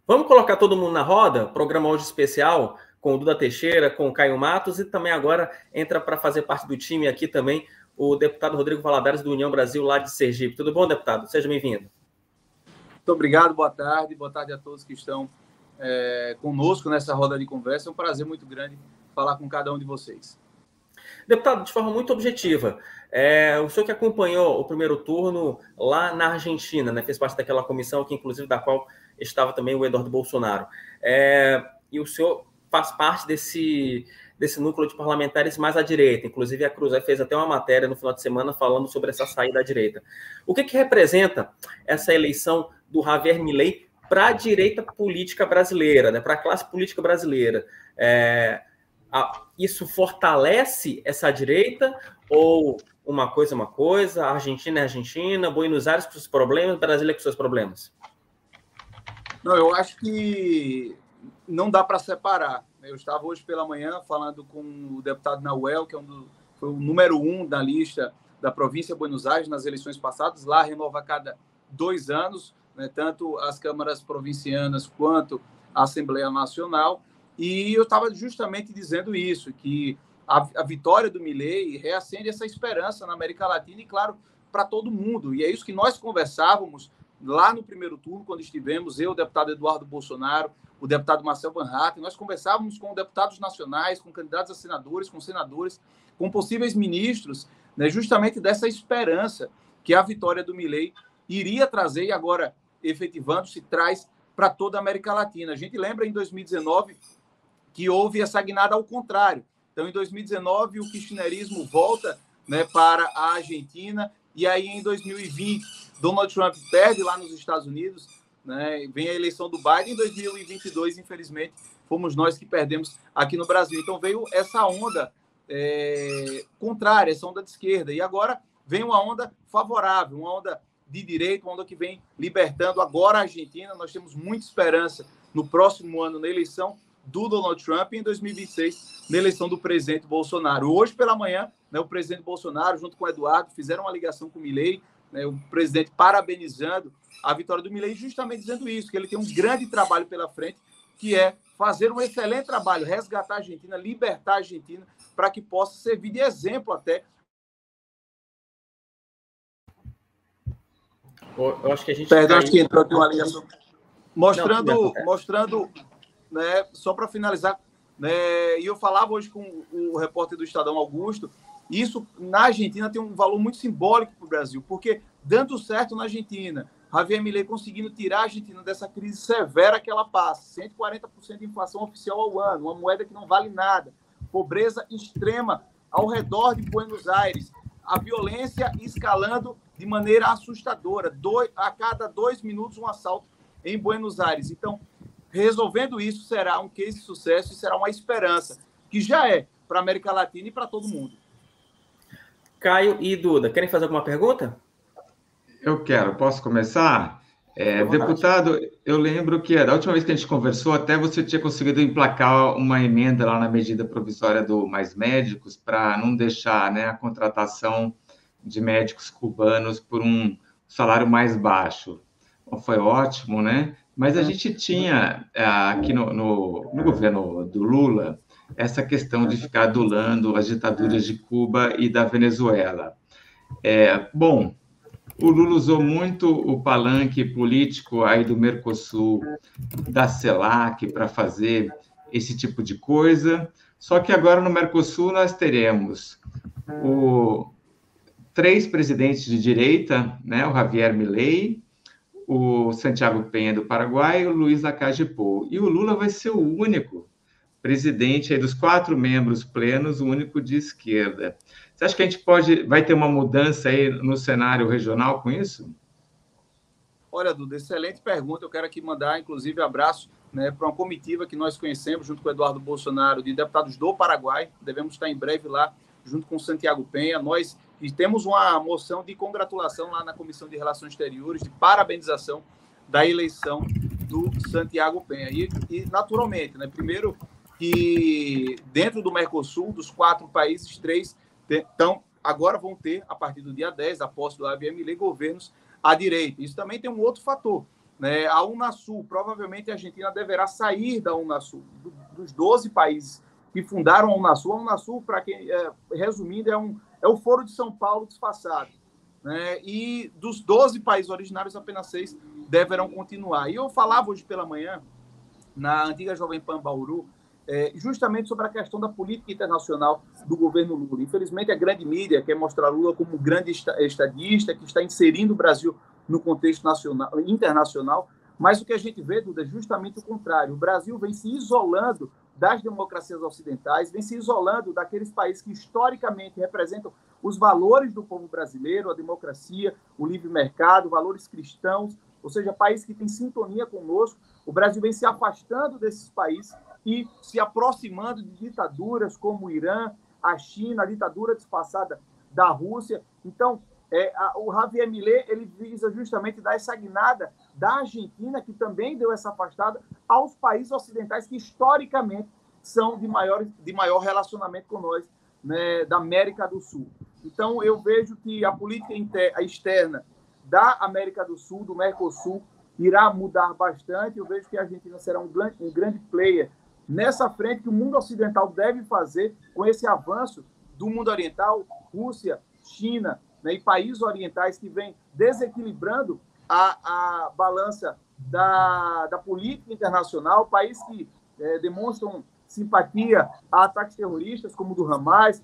Vamos colocar todo mundo na roda? Programa hoje especial com o Duda Teixeira, com o Caio Matos e também agora entra para fazer parte do time aqui também o deputado Rodrigo Valadares do União Brasil, lá de Sergipe. Tudo bom, deputado? Seja bem-vindo. Muito obrigado, boa tarde a todos que estão conosco nessa roda de conversa. É um prazer muito grande falar com cada um de vocês. Deputado, de forma muito objetiva, o senhor que acompanhou o primeiro turno lá na Argentina, né, fez parte daquela comissão que, inclusive, da qual estava também o Eduardo Bolsonaro, e o senhor faz parte desse núcleo de parlamentares mais à direita, inclusive a Cruz fez até uma matéria no final de semana falando sobre essa saída à direita. O que representa essa eleição do Javier Milei para a direita política brasileira, né, para a classe política brasileira? Isso fortalece essa direita ou uma coisa é uma coisa, a Argentina é Argentina, Buenos Aires com seus problemas, Brasília com seus problemas? Não, eu acho que não dá para separar. Eu estava hoje pela manhã falando com o deputado Nahuel, que foi o número 1 da lista da província de Buenos Aires nas eleições passadas. Lá renova a cada 2 anos, né, tanto as câmaras provincianas quanto a Assembleia Nacional. E eu estava justamente dizendo isso, que a vitória do Milei reacende essa esperança na América Latina e, claro, para todo mundo. E é isso que nós conversávamos lá no primeiro turno, quando estivemos, eu, o deputado Eduardo Bolsonaro, o deputado Marcel Van Hatten, nós conversávamos com deputados nacionais, com candidatos a senadores, com senadores, com possíveis ministros, né, justamente dessa esperança que a vitória do Milei iria trazer e agora, efetivando-se, traz para toda a América Latina. A gente lembra em 2019 que houve essa guinada ao contrário. Então, em 2019, o kirchnerismo volta, né, para a Argentina, e aí em 2020, Donald Trump perde lá nos Estados Unidos, né, vem a eleição do Biden, em 2022, infelizmente, fomos nós que perdemos aqui no Brasil. Então, veio essa onda contrária, essa onda de esquerda, e agora vem uma onda favorável, uma onda de direita, uma onda que vem libertando agora a Argentina. Nós temos muita esperança no próximo ano, na eleição do Donald Trump, e em 2026, na eleição do presidente Bolsonaro. Hoje pela manhã, né, o presidente Bolsonaro, junto com o Eduardo, fizeram uma ligação com o Milei, né, o presidente parabenizando a vitória do Milei, justamente dizendo isso, que ele tem um grande trabalho pela frente, que é fazer um excelente trabalho, resgatar a Argentina, libertar a Argentina, para que possa servir de exemplo até. Eu acho que a gente... Perdão, acho que entrou aqui uma ligação. Mostrando, né, só para finalizar, né, e eu falava hoje com o repórter do Estadão, Augusto, isso na Argentina tem um valor muito simbólico para o Brasil, porque dando certo na Argentina, Javier Milei conseguindo tirar a Argentina dessa crise severa que ela passa, 140% de inflação oficial ao ano, uma moeda que não vale nada, pobreza extrema ao redor de Buenos Aires, a violência escalando de maneira assustadora, a cada 2 minutos um assalto em Buenos Aires. Então, resolvendo isso, será um case de sucesso e será uma esperança, que já é para a América Latina e para todo mundo. Caio e Duda, querem fazer alguma pergunta? Eu quero. Posso começar? Deputado, eu lembro que da última vez que a gente conversou, até você tinha conseguido emplacar uma emenda lá na medida provisória do Mais Médicos para não deixar, né, a contratação de médicos cubanos por um salário mais baixo. Foi ótimo, né? Mas a gente tinha aqui no governo do Lula essa questão de ficar adulando as ditaduras de Cuba e da Venezuela. Bom, o Lula usou muito o palanque político aí do Mercosul, da CELAC, para fazer esse tipo de coisa. Só que agora no Mercosul nós teremos 3 presidentes de direita, né? O Javier Milei, o Santiago Peña do Paraguai e o Luiz Lacalle Pou. E o Lula vai ser o único presidente aí dos 4 membros plenos, o único de esquerda. Você acha que a gente vai ter uma mudança aí no cenário regional com isso? Olha, Duda, excelente pergunta. Eu quero aqui mandar, inclusive, abraço, né, para uma comitiva que nós conhecemos, junto com o Eduardo Bolsonaro, de deputados do Paraguai. Devemos estar em breve lá, junto com o Santiago Peña. Nós temos uma moção de congratulação lá na Comissão de Relações Exteriores, de parabenização da eleição do Santiago Peña. E naturalmente, né, primeiro que dentro do Mercosul, dos 4 países, 3 agora vão ter, a partir do dia 10, a posse do Javier Milei, governos à direita. Isso também tem um outro fator, né, a Unasul. Provavelmente a Argentina deverá sair da Unasul, dos 12 países que fundaram a Unasul. A Unasul, para quem resumindo, é o Foro de São Paulo disfarçado, né? E dos 12 países originários, apenas 6 deverão continuar. E eu falava hoje pela manhã, na antiga Jovem Pan Bauru, justamente sobre a questão da política internacional do governo Lula. Infelizmente, a grande mídia quer mostrar Lula como um grande estadista que está inserindo o Brasil no contexto internacional, mas o que a gente vê, Duda, é justamente o contrário. O Brasil vem se isolando das democracias ocidentais, vem se isolando daqueles países que historicamente representam os valores do povo brasileiro, a democracia, o livre mercado, valores cristãos, ou seja, países que têm sintonia conosco. O Brasil vem se afastando desses países e se aproximando de ditaduras como o Irã, a China, a ditadura disfarçada da Rússia. Então, o Javier Milei, ele visa justamente dar essa guinada da Argentina, que também deu essa afastada, aos países ocidentais que historicamente são de maior relacionamento com nós, né, da América do Sul. Então, eu vejo que a política externa da América do Sul, do Mercosul, irá mudar bastante. Eu vejo que a Argentina será um grande player nessa frente que o mundo ocidental deve fazer com esse avanço do mundo oriental, Rússia, China, né, e países orientais que vêm desequilibrando a balança da política internacional, países que demonstram simpatia a ataques terroristas, como o do Hamas,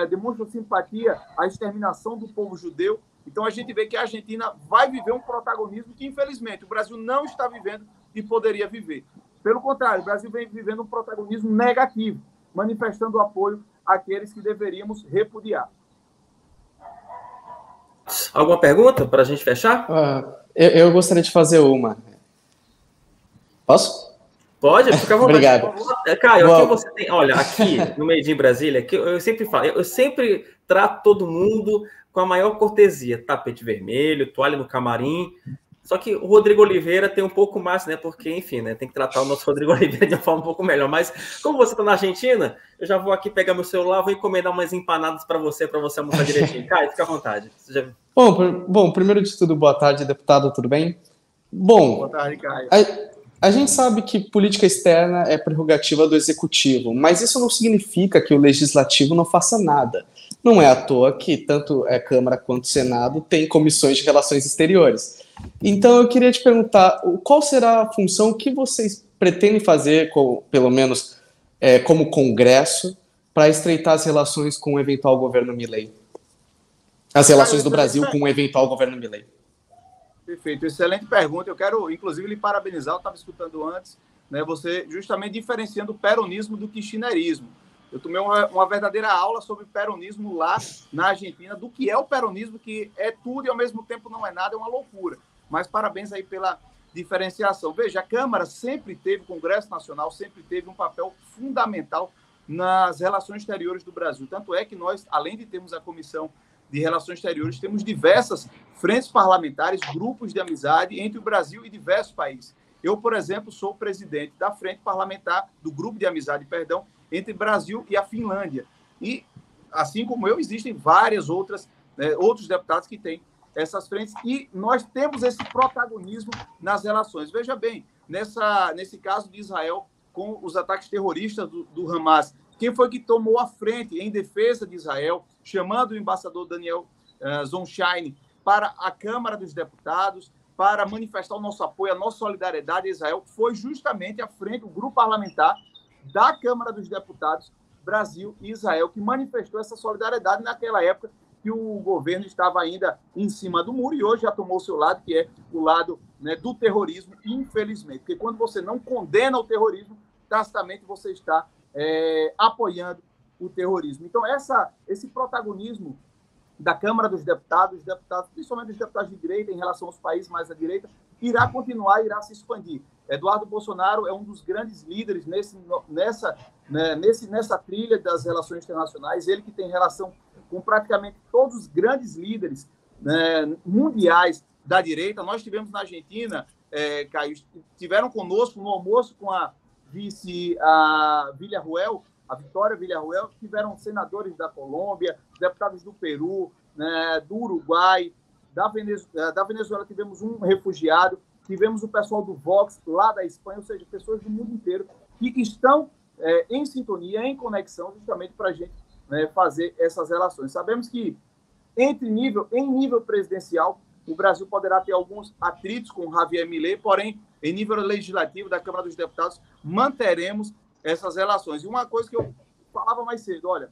demonstram simpatia à exterminação do povo judeu. Então, a gente vê que a Argentina vai viver um protagonismo que, infelizmente, o Brasil não está vivendo e poderia viver. Pelo contrário, o Brasil vem vivendo um protagonismo negativo, manifestando apoio àqueles que deveríamos repudiar. Alguma pergunta para a gente fechar? Eu gostaria de fazer uma. Posso? Pode, fica à vontade. Obrigado. Caio, aqui você tem... Olha, aqui no Made in Brasília, aqui, eu sempre falo, eu sempre trato todo mundo com a maior cortesia. Tapete vermelho, toalha no camarim. Só que o Rodrigo Oliveira tem um pouco mais, né? Porque, enfim, né? Tem que tratar o nosso Rodrigo Oliveira de uma forma um pouco melhor. Mas, como você está na Argentina, eu já vou aqui pegar meu celular, vou encomendar umas empanadas para você almoçar direitinho. Caio, fica à vontade. Bom, primeiro de tudo, boa tarde, deputado, tudo bem? Bom, boa tarde, Caio. A gente sabe que política externa é prerrogativa do executivo, mas isso não significa que o legislativo não faça nada. Não é à toa que tanto a Câmara quanto o Senado têm comissões de relações exteriores. Então, eu queria te perguntar, qual será a função que vocês pretendem fazer, pelo menos como Congresso, para estreitar as relações com o eventual governo Milei? As relações do Brasil com o eventual governo Milei. Perfeito, excelente pergunta. Eu quero, inclusive, lhe parabenizar. Eu estava escutando antes, né, você justamente diferenciando o peronismo do kirchnerismo. Eu tomei uma verdadeira aula sobre peronismo lá na Argentina, do que é o peronismo, que é tudo e ao mesmo tempo não é nada, é uma loucura. Mas parabéns aí pela diferenciação. Veja, a Câmara sempre teve, o Congresso Nacional sempre teve um papel fundamental nas relações exteriores do Brasil. Tanto é que nós, além de termos a Comissão de Relações Exteriores, temos diversas frentes parlamentares, grupos de amizade entre o Brasil e diversos países. Eu, por exemplo, sou presidente da frente parlamentar, do grupo de amizade, perdão, entre Brasil e a Finlândia. E, assim como eu, existem várias outros deputados que têm essas frentes, e nós temos esse protagonismo nas relações. Veja bem, nesse caso de Israel, com os ataques terroristas do Hamas, quem foi que tomou a frente em defesa de Israel, chamando o embaixador Daniel Zonshine para a Câmara dos Deputados, para manifestar o nosso apoio, a nossa solidariedade a Israel, foi justamente a frente, o grupo parlamentar da Câmara dos Deputados, Brasil e Israel, que manifestou essa solidariedade naquela época que o governo estava ainda em cima do muro e hoje já tomou o seu lado, que é o lado, né, do terrorismo, infelizmente. Porque quando você não condena o terrorismo, tacitamente você está apoiando o terrorismo. Então, esse protagonismo da Câmara dos Deputados, principalmente os deputados de direita, em relação aos países mais à direita, irá continuar, irá se expandir. Eduardo Bolsonaro é um dos grandes líderes nessa trilha das relações internacionais, ele que tem relação com praticamente todos os grandes líderes, né, mundiais da direita. Nós tivemos na Argentina, Caio, tiveram conosco no almoço com a vice Villarruel, a Vitória Villarruel, tiveram senadores da Colômbia, deputados do Peru, né, do Uruguai, da Venezuela tivemos um refugiado, tivemos o pessoal do Vox, lá da Espanha, ou seja, pessoas do mundo inteiro que estão em sintonia, em conexão, justamente para a gente, né, fazer essas relações. Sabemos que, em nível presidencial, o Brasil poderá ter alguns atritos com o Javier Milei, porém, em nível legislativo da Câmara dos Deputados, manteremos essas relações. E uma coisa que eu falava mais cedo, olha,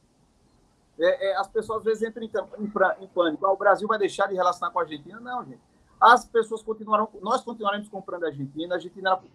as pessoas às vezes entram em pânico. O Brasil vai deixar de relacionar com a Argentina? Não, gente. As pessoas nós continuaremos comprando a Argentina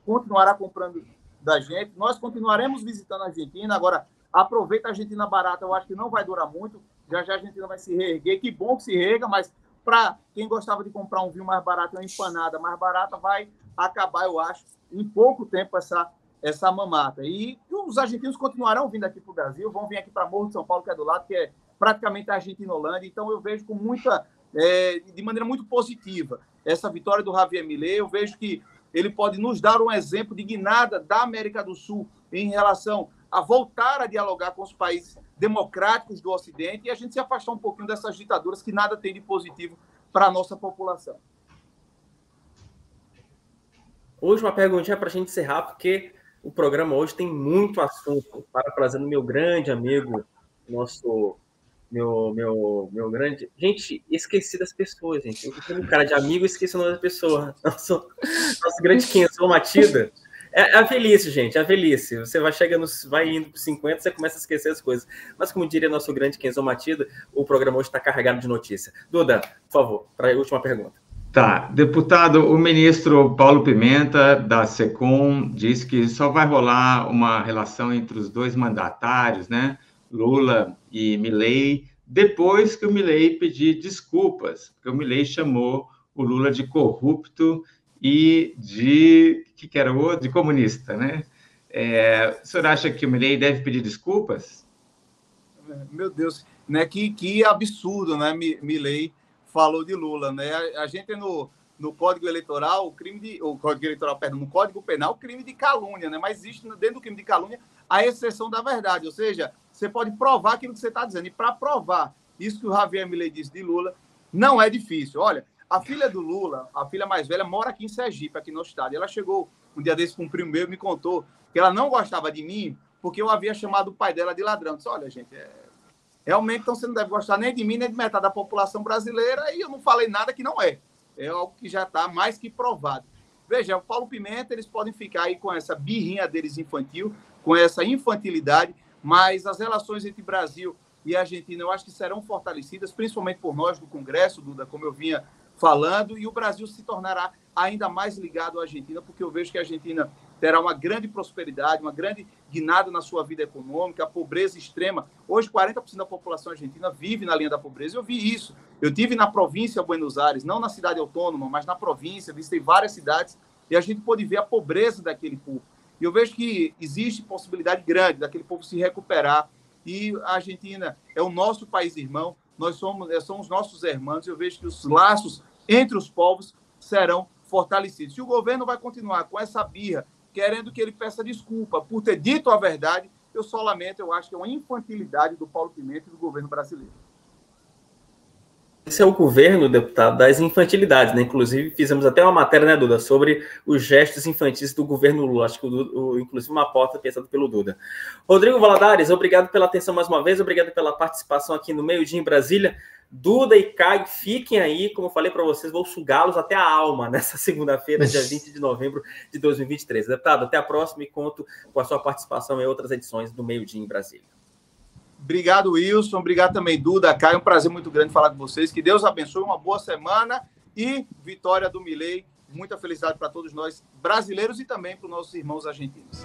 continuará comprando da gente, nós continuaremos visitando a Argentina. Agora, aproveita a Argentina barata, eu acho que não vai durar muito, já a Argentina vai se reerguer, que bom que se reerga, mas para quem gostava de comprar um vinho mais barato, uma empanada mais barata, vai acabar, eu acho, em pouco tempo essa mamata. E os argentinos continuarão vindo aqui para o Brasil, vão vir aqui para Morro de São Paulo, que é do lado, que é praticamente a Argentina-Holanda. Então, eu vejo com de maneira muito positiva essa vitória do Javier Milei. Eu vejo que ele pode nos dar um exemplo de guinada da América do Sul em relação a voltar a dialogar com os países democráticos do Ocidente e a gente se afastar um pouquinho dessas ditaduras que nada tem de positivo para a nossa população. Hoje, uma perguntinha para a gente encerrar, porque o programa hoje tem muito assunto, parafraseando meu grande amigo, meu grande... Gente, esqueci das pessoas, gente. Eu tenho um cara de amigo e esqueci o nome da pessoa. Nosso grande Kenzo Matida. É a velhice, gente, é a velhice. Você vai indo para 50, você começa a esquecer as coisas. Mas, como diria nosso grande Kenzo Matida, o programa hoje está carregado de notícia. Duda, por favor, para a última pergunta. Tá, deputado, o ministro Paulo Pimenta, da SECOM, diz que só vai rolar uma relação entre os dois mandatários, né, Lula e Milei, depois que o Milei pedir desculpas, porque o Milei chamou o Lula de corrupto e que era o outro? De comunista, né? O senhor acha que o Milei deve pedir desculpas? Meu Deus, né? Que absurdo, né? Milei falou de Lula, né? A gente no Código Eleitoral, no Código Penal, o crime de calúnia, né? Mas existe dentro do crime de calúnia a exceção da verdade, ou seja, você pode provar aquilo que você está dizendo. E para provar isso que o Javier Milei disse de Lula, não é difícil. Olha, a filha do Lula, a filha mais velha, mora aqui em Sergipe, aqui no estado. Ela chegou um dia desse com um primo meu e me contou que ela não gostava de mim porque eu havia chamado o pai dela de ladrão. Eu disse, olha, gente, realmente então você não deve gostar nem de mim, nem de metade da população brasileira, e eu não falei nada que não é. É algo que já está mais que provado. Veja, o Paulo Pimenta, eles podem ficar aí com essa birrinha deles infantil, com essa infantilidade, mas as relações entre Brasil e Argentina eu acho que serão fortalecidas, principalmente por nós do Congresso, Duda, como eu vinha falando, e o Brasil se tornará ainda mais ligado à Argentina, porque eu vejo que a Argentina terá uma grande prosperidade, uma grande guinada na sua vida econômica, a pobreza extrema. Hoje, 40% da população argentina vive na linha da pobreza. Eu vi isso. Eu estive na província de Buenos Aires, não na cidade autônoma, mas na província, visitei várias cidades, e a gente pôde ver a pobreza daquele povo. E eu vejo que existe possibilidade grande daquele povo se recuperar, e a Argentina é o nosso país irmão, nós somos nossos irmãos, e eu vejo que os laços entre os povos serão fortalecidos. Se o governo vai continuar com essa birra, querendo que ele peça desculpa por ter dito a verdade, eu só lamento, eu acho que é uma infantilidade do Paulo Pimenta e do governo brasileiro. Esse é o governo, deputado, das infantilidades, né? Inclusive, fizemos até uma matéria, né, Duda, sobre os gestos infantis do governo Lula. Acho que, inclusive, uma pauta pensada pelo Duda. Rodrigo Valadares, obrigado pela atenção mais uma vez, obrigado pela participação aqui no Meio Dia em Brasília. Duda e Caio, fiquem aí, como eu falei para vocês, vou sugá-los até a alma nessa segunda-feira, dia 20 de novembro de 2023. Deputado, até a próxima e conto com a sua participação em outras edições do Meio Dia em Brasília. Obrigado, Wilson. Obrigado também, Duda, Caio. Um prazer muito grande falar com vocês. Que Deus abençoe, uma boa semana e vitória do Milei. Muita felicidade para todos nós brasileiros e também para os nossos irmãos argentinos.